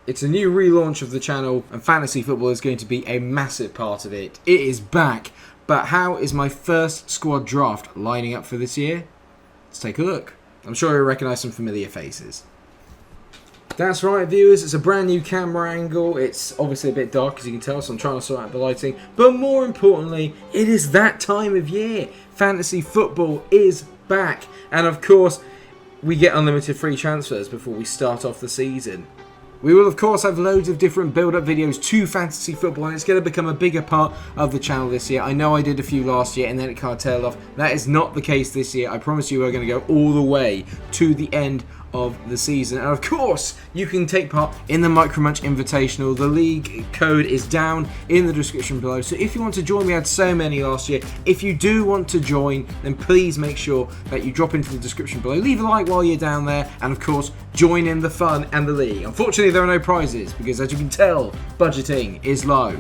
It's a new relaunch of the channel, and fantasy football is going to be a massive part of it. It is back, but how is my first squad draft lining up for this year? Let's take a look. I'm sure you'll recognise some familiar faces. That's right, viewers, it's a brand new camera angle. It's obviously a bit dark, as you can tell, so I'm trying to sort out the lighting. But more importantly, it is that time of year. Fantasy football is back. And of course, we get unlimited free transfers before we start off the season. We will of course have loads of different build-up videos to fantasy football, and it's going to become a bigger part of the channel this year. I know I did a few last year and then it kind of tailed off. That is not the case this year. I promise you we're going to go all the way to the end of the season. And of course, you can take part in the Munch Invitational. The league code is down in the description below. So if you want to join, we had so many last year. If you do want to join, then please make sure that you drop into the description below. Leave a like while you're down there, and of course, join in the fun and the league. Unfortunately, there are no prizes because, as you can tell, budgeting is low.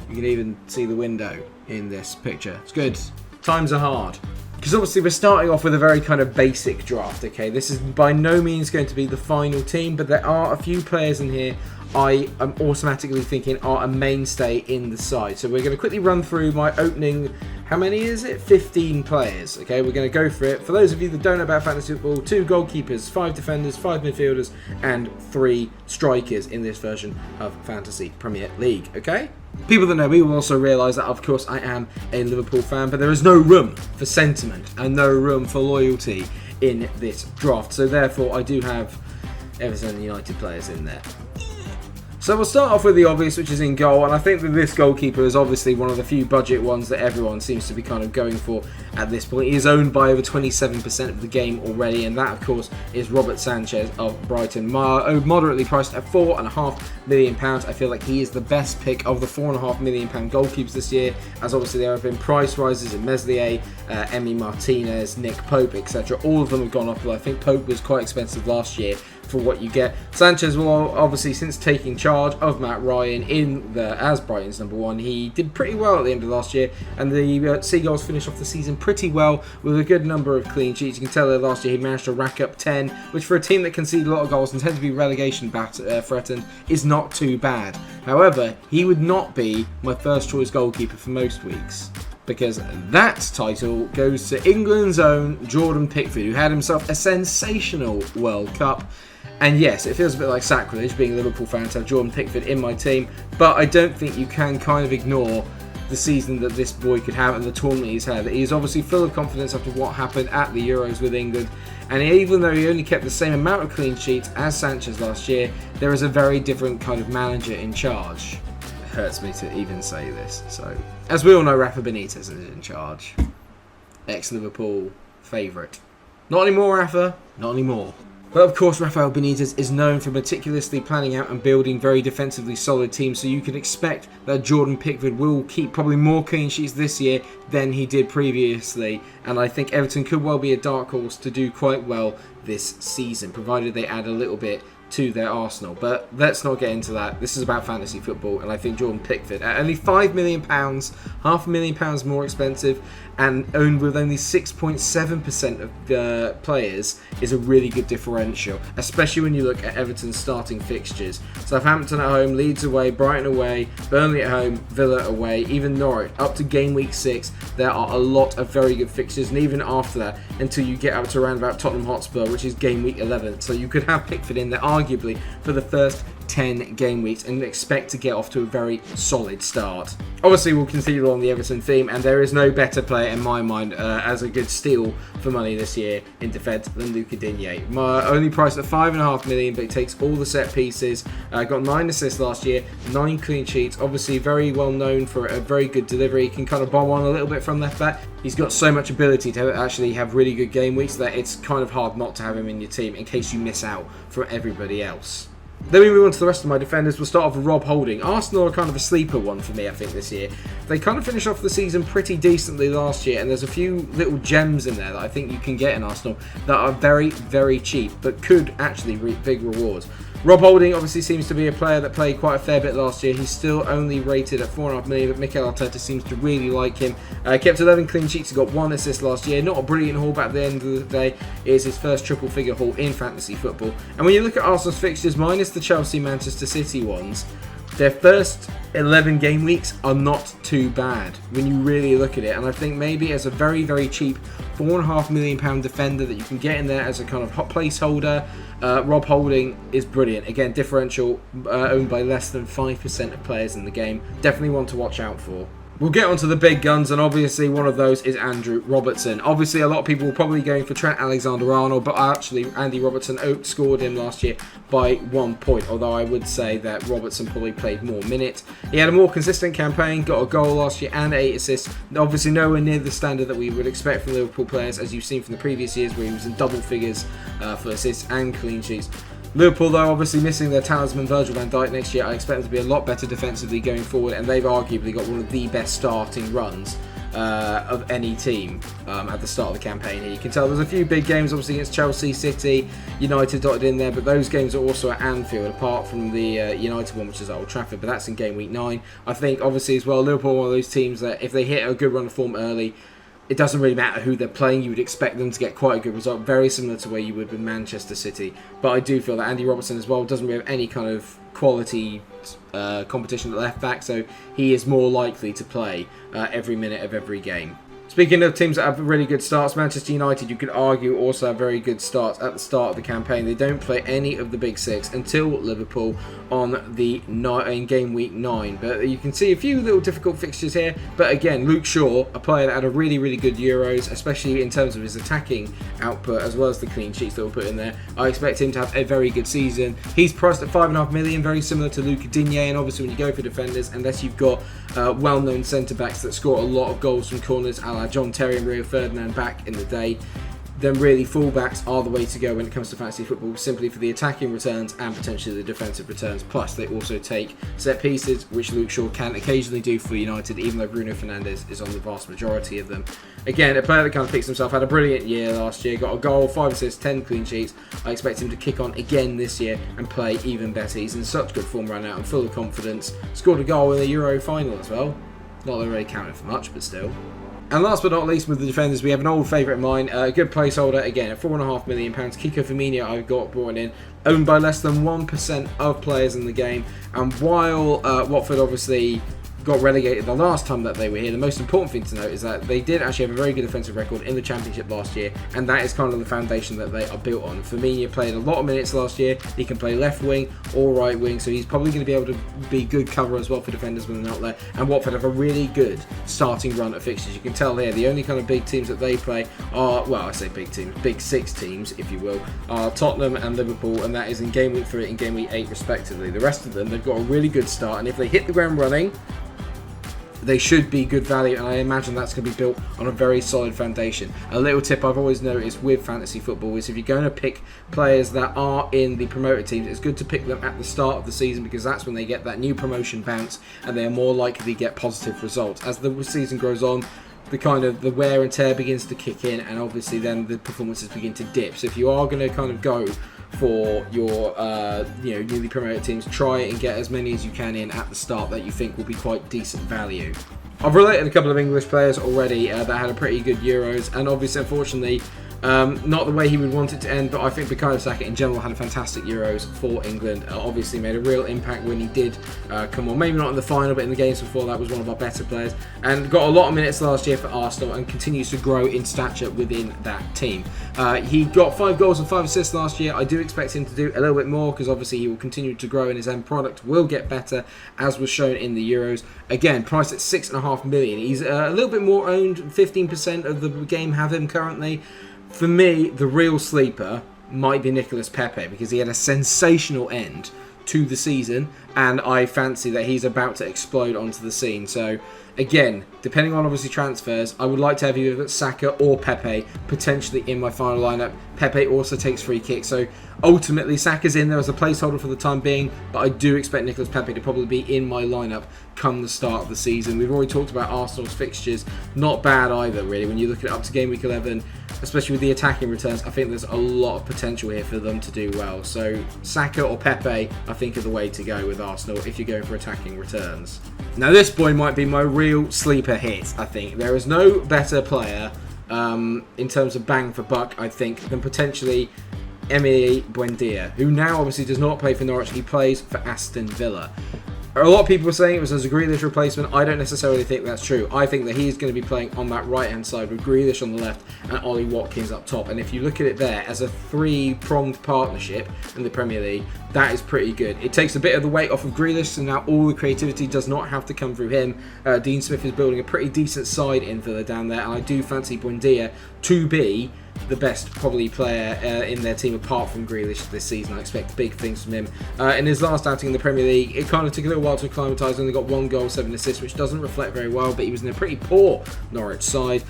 You can even see the window in this picture. It's good. Times are hard. Because obviously we're starting off with a very kind of basic draft, okay? This is by no means going to be the final team, but there are a few players in here I am automatically thinking are a mainstay in the side. So we're going to quickly run through my opening, how many is it? 15 players, okay? We're going to go for it. For those of you that don't know about fantasy football, 2 goalkeepers, 5 defenders, 5 midfielders, and 3 strikers in this version of Fantasy Premier League, okay? People that know me will also realise that, of course, I am a Liverpool fan, but there is no room for sentiment and no room for loyalty in this draft. So therefore, I do have Everton and United players in there. So we'll start off with the obvious, which is in goal, and I think that this goalkeeper is obviously one of the few budget ones that everyone seems to be kind of going for at this point. He is owned by over 27% of the game already, and that, of course, is Robert Sanchez of Brighton. Moderately priced at £4.5 million. I feel like he is the best pick of the £4.5 million goalkeepers this year, as obviously there have been price rises in Meslier, Emi Martinez, Nick Pope, etc. All of them have gone up, but I think Pope was quite expensive last year for what you get. Sanchez will obviously, since taking charge of Matt Ryan as Brighton's number 1, he did pretty well at the end of last year, and the Seagulls finished off the season pretty well with a good number of clean sheets. You can tell that last year he managed to rack up 10, which for a team that conceded a lot of goals and tends to be relegation threatened is not too bad. However, he would not be my first choice goalkeeper for most weeks, because that title goes to England's own Jordan Pickford, who had himself a sensational World Cup. And yes, it feels a bit like sacrilege being a Liverpool fan to have Jordan Pickford in my team, but I don't think you can kind of ignore the season that this boy could have and the tournament he's had. He is obviously full of confidence after what happened at the Euros with England, and even though he only kept the same amount of clean sheets as Sanchez last year, there is a very different kind of manager in charge. It hurts me to even say this. So, as we all know, Rafa Benitez is in charge. Ex-Liverpool favourite. Not anymore, Rafa. Not anymore. But of course, Rafael Benitez is known for meticulously planning out and building very defensively solid teams, so you can expect that Jordan Pickford will keep probably more clean sheets this year than he did previously, and I think Everton could well be a dark horse to do quite well this season, provided they add a little bit to their arsenal. But let's not get into that. This is about fantasy football, and I think Jordan Pickford, at only £5 million, £500,000 more expensive, and owned with only 6.7% of players, is a really good differential, especially when you look at Everton's starting fixtures. Southampton at home, Leeds away, Brighton away, Burnley at home, Villa away, even Norwich. Up to game week 6, there are a lot of very good fixtures, and even after that, until you get up to around about Tottenham Hotspur, which is game week 11. So you could have Pickford in there arguably for the first 10 game weeks and expect to get off to a very solid start. Obviously, we'll continue along the Everton theme, and there is no better player in my mind as a good steal for money this year in defence than Luca Digne. My only price at £5.5 million, but he takes all the set pieces. Got 9 assists last year, 9 clean sheets. Obviously, very well known for a very good delivery. He can kind of bomb on a little bit from left back. He's got so much ability to actually have really good game weeks that it's kind of hard not to have him in your team in case you miss out from everybody else. Then we move on to the rest of my defenders. We'll start off with Rob Holding. Arsenal are kind of a sleeper one for me, I think, this year. They kind of finished off the season pretty decently last year, and there's a few little gems in there that I think you can get in Arsenal that are very, very cheap, but could actually reap big rewards. Rob Holding obviously seems to be a player that played quite a fair bit last year. He's still only rated at 4.5 million, but Mikel Arteta seems to really like him. Kept 11 clean sheets, he got 1 assist last year. Not a brilliant haul, but at the end of the day, it is his first triple figure haul in fantasy football. And when you look at Arsenal's fixtures, minus the Chelsea, Manchester City ones, their first 11 game weeks are not too bad when you really look at it. And I think maybe as a very, very cheap £4.5 million defender that you can get in there as a kind of hot placeholder, Rob Holding is brilliant. Again, differential, owned by less than 5% of players in the game. Definitely one to watch out for. We'll get onto the big guns, and obviously one of those is Andrew Robertson. Obviously, a lot of people were probably going for Trent Alexander-Arnold, but actually Andy Robertson outscored him last year by 1 point, although I would say that Robertson probably played more minutes. He had a more consistent campaign, got a goal last year and 8 assists. Obviously nowhere near the standard that we would expect from Liverpool players, as you've seen from the previous years where he was in double figures for assists and clean sheets. Liverpool, though, obviously missing their talisman Virgil van Dijk next year, I expect them to be a lot better defensively going forward, and they've arguably got one of the best starting runs of any team at the start of the campaign here. You can tell there's a few big games, obviously, against Chelsea, City, United dotted in there, but those games are also at Anfield, apart from the United one, which is at Old Trafford, but that's in game week 9. I think, obviously, as well, Liverpool are one of those teams that if they hit a good run of form early, it doesn't really matter who they're playing. You would expect them to get quite a good result, very similar to where you would with Manchester City. But I do feel that Andy Robertson as well doesn't really have any kind of quality competition at left back, so he is more likely to play every minute of every game. Speaking of teams that have really good starts, Manchester United, you could argue, also have very good starts at the start of the campaign. They don't play any of the big 6 until Liverpool in game week 9. But you can see a few little difficult fixtures here. But again, Luke Shaw, a player that had a really, really good Euros, especially in terms of his attacking output, as well as the clean sheets that were put in there. I expect him to have a very good season. He's priced at 5.5 million, very similar to Luca Digne. And obviously, when you go for defenders, unless you've got well-known centre-backs that score a lot of goals from corners, a la John Terry and Rio Ferdinand back in the day, then really fullbacks are the way to go when it comes to fantasy football, simply for the attacking returns and potentially the defensive returns. Plus, they also take set pieces, which Luke Shaw can occasionally do for United, even though Bruno Fernandes is on the vast majority of them. Again, a player that kind of picks himself, had a brilliant year last year, got a goal, 5 assists, 10 clean sheets. I expect him to kick on again this year and play even better. He's in such good form right now and full of confidence. Scored a goal in the Euro final as well. Not that it really counted for much, but still. And last but not least, with the defenders, we have an old favourite of mine, a good placeholder, again, at £4.5 million. Kiko Firmino, I've got brought in, owned by less than 1% of players in the game. And while Watford obviously got relegated the last time that they were here, the most important thing to note is that they did actually have a very good defensive record in the Championship last year, and that is kind of the foundation that they are built on. Firmino played a lot of minutes last year. He can play left wing or right wing, so he's probably going to be able to be good cover as well for defenders when they're not there. And Watford have a really good starting run of fixtures. You can tell here, the only kind of big teams that they play are, well, I say big teams, big 6 teams, if you will, are Tottenham and Liverpool, and that is in game week 3 and game week 8 respectively. The rest of them, they've got a really good start, and if they hit the ground running, they should be good value, and I imagine that's going to be built on a very solid foundation. A little tip I've always noticed with fantasy football is if you're going to pick players that are in the promoted teams, it's good to pick them at the start of the season, because that's when they get that new promotion bounce and they are more likely to get positive results. As the season grows on, the wear and tear begins to kick in, and obviously then the performances begin to dip. So if you are going to kind of go for your newly promoted teams, try and get as many as you can in at the start that you think will be quite decent value. I've related a couple of English players already that had a pretty good Euros, and obviously, unfortunately, not the way he would want it to end, but I think Bukayo Saka in general had a fantastic Euros for England. Obviously made a real impact when he did come on. Maybe not in the final, but in the games before that was one of our better players. And got a lot of minutes last year for Arsenal and continues to grow in stature within that team. He got 5 goals and 5 assists last year. I do expect him to do a little bit more, because obviously he will continue to grow and his end product will get better, as was shown in the Euros. Again, priced at 6.5 million. He's a little bit more owned. 15% of the game have him currently. For me, the real sleeper might be Nicolas Pepe, because he had a sensational end to the season, and I fancy that he's about to explode onto the scene. So again, depending on obviously transfers, I would like to have either Saka or Pepe potentially in my final lineup. Pepe also takes free kicks, so ultimately Saka's in there as a placeholder for the time being, but I do expect Nicolas Pepe to probably be in my lineup come the start of the season. We've already talked about Arsenal's fixtures, not bad either really when you look at it up to game week 11. especially with the attacking returns, I think there's a lot of potential here for them to do well. So Saka or Pepe, I think, are the way to go with Arsenal if you're going for attacking returns. Now this boy might be my real sleeper hit, I think. There is no better player in terms of bang for buck, I think, than potentially Buendia, who now obviously does not play for Norwich. He plays for Aston Villa. A lot of people were saying it was as a Grealish replacement. I don't necessarily think that's true. I think that he's going to be playing on that right-hand side with Grealish on the left and Ollie Watkins up top. And if you look at it there as a three-pronged partnership in the Premier League, that is pretty good. It takes a bit of the weight off of Grealish, so now all the creativity does not have to come through him. Dean Smith is building a pretty decent side in Villa down there, and I do fancy Buendia to be the best probably player in their team apart from Grealish this season. I expect big things from him. In his last outing in the Premier League, it kind of took a little while to acclimatise. Only got 1 goal, 7 assists, which doesn't reflect very well, but he was in a pretty poor Norwich side.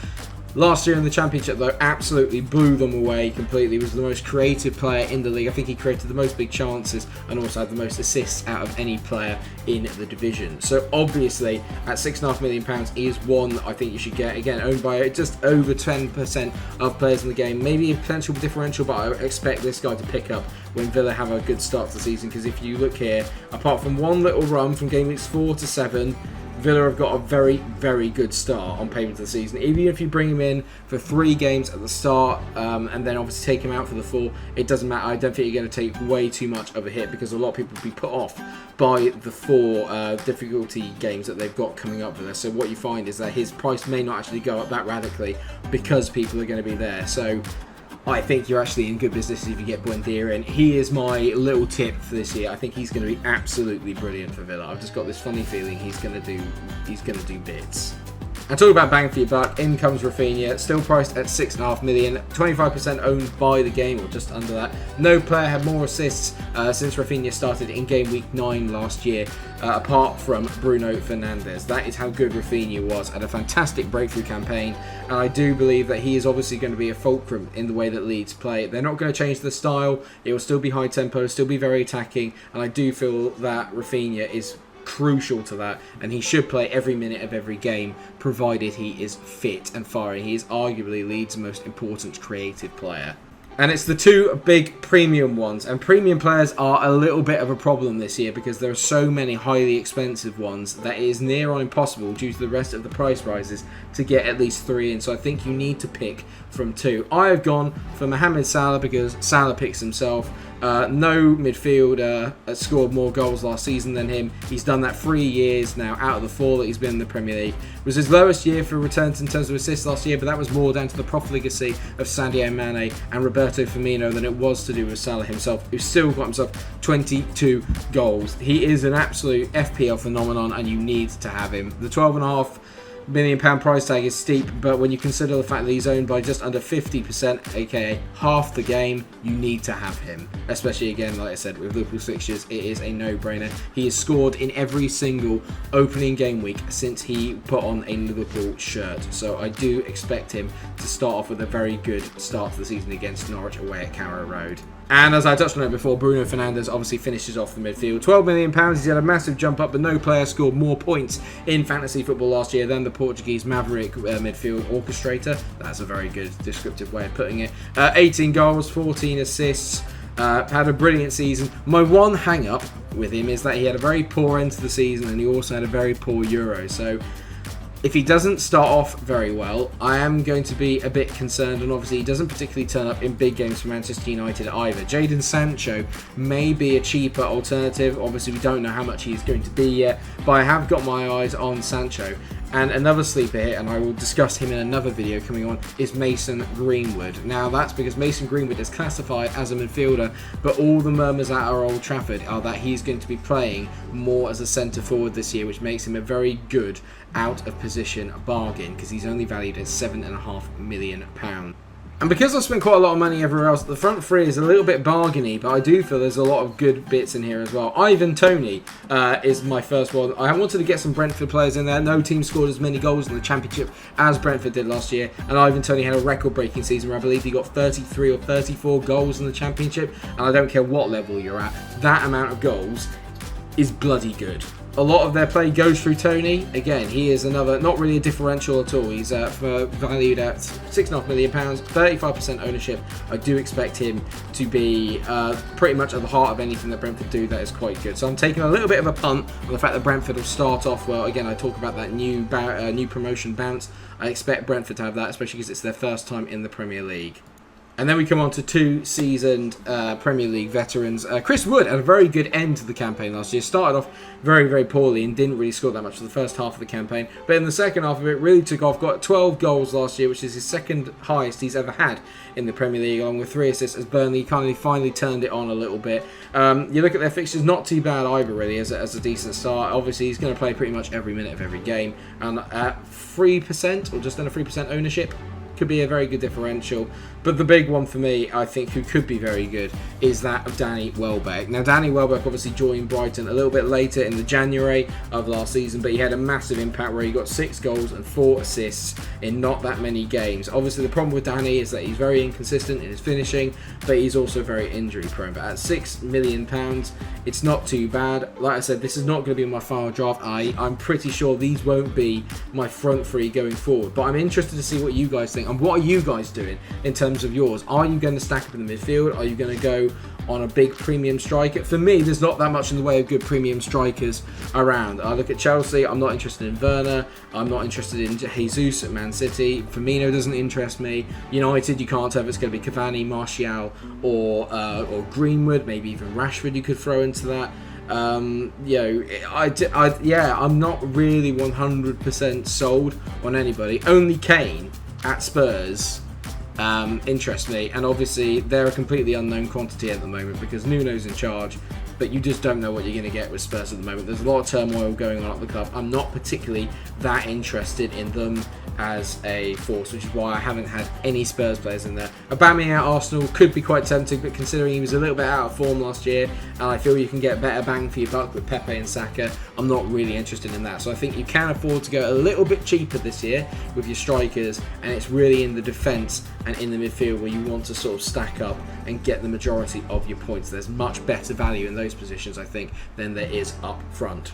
Last year in the Championship, though, absolutely blew them away completely. He was the most creative player in the league. I think he created the most big chances and also had the most assists out of any player in the division. So obviously, at £6.5 million, he is one I think you should get. Again, owned by just over 10% of players in the game. Maybe a potential differential, but I expect this guy to pick up when Villa have a good start to the season. Because if you look here, apart from one little run from game weeks 4 to 7, Villa have got a very, very good start on paper to the season. Even if you bring him in for 3 games at the start and then obviously take him out for the 4, it doesn't matter. I don't think you're going to take way too much of a hit because a lot of people will be put off by the 4 difficulty games that they've got coming up for this. So what you find is that his price may not actually go up that radically because people are going to be there. So I think you're actually in good business if you get Buendia in. He is my little tip for this year. I think he's going to be absolutely brilliant for Villa. I've just got this funny feeling he's going to do bits. And talking about bang for your buck, in comes Rafinha, still priced at £6.5 million, 25% owned by the game, or just under that. No player had more assists since Rafinha started in game week 9 last year, apart from Bruno Fernandes. That is how good Rafinha was, at a fantastic breakthrough campaign, and I do believe that he is obviously going to be a fulcrum in the way that Leeds play. They're not going to change the style, it will still be high tempo, still be very attacking, and I do feel that Rafinha is crucial to that, and he should play every minute of every game provided he is fit and firing. He is arguably Leeds' most important creative player. And it's the 2 big premium ones, and premium players are a little bit of a problem this year because there are so many highly expensive ones that it is near on impossible due to the rest of the price rises to get at least 3 in. So I think you need to pick from 2. I have gone for Mohamed Salah because Salah picks himself. No midfielder scored more goals last season than him. He's done that 3 years now out of the 4 that he's been in the Premier League. It was his lowest year for returns in terms of assists last year, but that was more down to the profligacy of Sadio Mane and Roberto Firmino than it was to do with Salah himself, who still got himself 22 goals. He is an absolute FPL phenomenon, and you need to have him. The £12.5 million price tag is steep, but when you consider the fact that he's owned by just under 50%, aka half the game, you need to have him. Especially, again, like I said, with Liverpool's fixtures, it is a no-brainer. He has scored in every single opening game week since he put on a Liverpool shirt. So I do expect him to start off with a very good start to the season against Norwich away at Carrow Road. And as I touched on it before, Bruno Fernandes obviously finishes off the midfield. £12 million, he's had a massive jump up, but no player scored more points in fantasy football last year than the Portuguese Maverick midfield orchestrator. That's a very good descriptive way of putting it. 18 goals, 14 assists, had a brilliant season. My one hang-up with him is that he had a very poor end to the season, and he also had a very poor Euro. So if he doesn't start off very well, I am going to be a bit concerned, and obviously he doesn't particularly turn up in big games for Manchester United either. Jadon Sancho may be a cheaper alternative. Obviously we don't know how much he's going to be yet, but I have got my eyes on Sancho. And another sleeper hit, and I will discuss him in another video coming on, is Mason Greenwood. Now that's because Mason Greenwood is classified as a midfielder, but all the murmurs at our Old Trafford are that he's going to be playing more as a centre forward this year, which makes him a very good out of position bargain because he's only valued at £7.5 million. And because I've spent quite a lot of money everywhere else, the front 3 is a little bit bargainy, but I do feel there's a lot of good bits in here as well. Ivan Toney is my first one. I wanted to get some Brentford players in there. No team scored as many goals in the Championship as Brentford did last year, and Ivan Toney had a record-breaking season where I believe he got 33 or 34 goals in the Championship, and I don't care what level you're at, that amount of goals is bloody good. A lot of their play goes through Tony. Again, he is another, not really a differential at all. He's valued at £6.5 million, 35% ownership. I do expect him to be pretty much at the heart of anything that Brentford do that is quite good. So I'm taking a little bit of a punt on the fact that Brentford will start off well. Again, I talk about that new promotion bounce. I expect Brentford to have that, especially because it's their first time in the Premier League. And then we come on to two seasoned Premier League veterans. Chris Wood had a very good end to the campaign last year. Started off very, very poorly and didn't really score that much for the first half of the campaign. But in the second half of it, really took off. Got 12 goals last year, which is his second highest he's ever had in the Premier League, along with 3 assists as Burnley kind of finally turned it on a little bit. You look at their fixtures, not too bad either, really, as a decent start. Obviously, he's going to play pretty much every minute of every game. And at 3%, or just under 3% ownership, could be a very good differential. But the big one for me, I think, who could be very good, is that of Danny Welbeck. Now, Danny Welbeck obviously joined Brighton a little bit later in the January of last season, but he had a massive impact where he got 6 goals and 4 assists in not that many games. Obviously, the problem with Danny is that he's very inconsistent in his finishing, but he's also very injury prone. But at £6 million, it's not too bad. Like I said, this is not going to be my final draft. I'm pretty sure these won't be my front three going forward, but I'm interested to see what you guys think and what are you guys doing in terms of yours. Are you going to stack up in the midfield? Are you going to go on a big premium striker? For me, there's not that much in the way of good premium strikers around. I look at Chelsea, I'm not interested in Werner, I'm not interested in Jesus at Man City, Firmino doesn't interest me. United, you can't tell if it's going to be Cavani, Martial or Greenwood, maybe even Rashford you could throw into that. I'm not really 100% sold on anybody. Only Kane at Spurs interests me, and obviously they're a completely unknown quantity at the moment because Nuno's in charge, but you just don't know what you're going to get with Spurs at the moment. There's a lot of turmoil going on at the club. I'm not particularly that interested in them as a force, which is why I haven't had any Spurs players in there. Aubameyang at Arsenal could be quite tempting, but considering he was a little bit out of form last year, and I feel you can get better bang for your buck with Pepe and Saka, I'm not really interested in that. So I think you can afford to go a little bit cheaper this year with your strikers, and it's really in the defence and in the midfield where you want to sort of stack up and get the majority of your points. There's much better value in those positions, I think, than there is up front.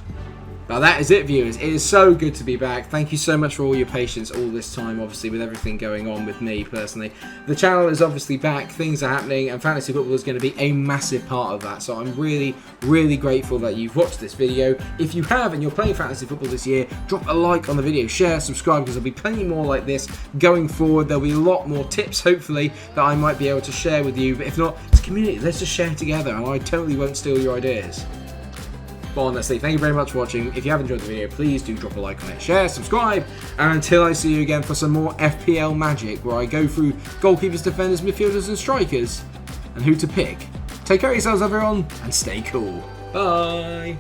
Now that is it, viewers. It is so good to be back. Thank you so much for all your patience all this time, obviously, with everything going on with me personally. The channel is obviously back, things are happening, and fantasy football is going to be a massive part of that. So I'm really, really grateful that you've watched this video. If you have and you're playing fantasy football this year, drop a like on the video, share, subscribe, because there'll be plenty more like this going forward. There'll be a lot more tips, hopefully, that I might be able to share with you. But if not, it's a community. Let's just share together, and I totally won't steal your ideas. But honestly, thank you very much for watching. If you have enjoyed the video, please do drop a like on it, share, subscribe, and until I see you again for some more FPL magic, where I go through goalkeepers, defenders, midfielders, and strikers, and who to pick. Take care of yourselves, everyone, and stay cool. Bye!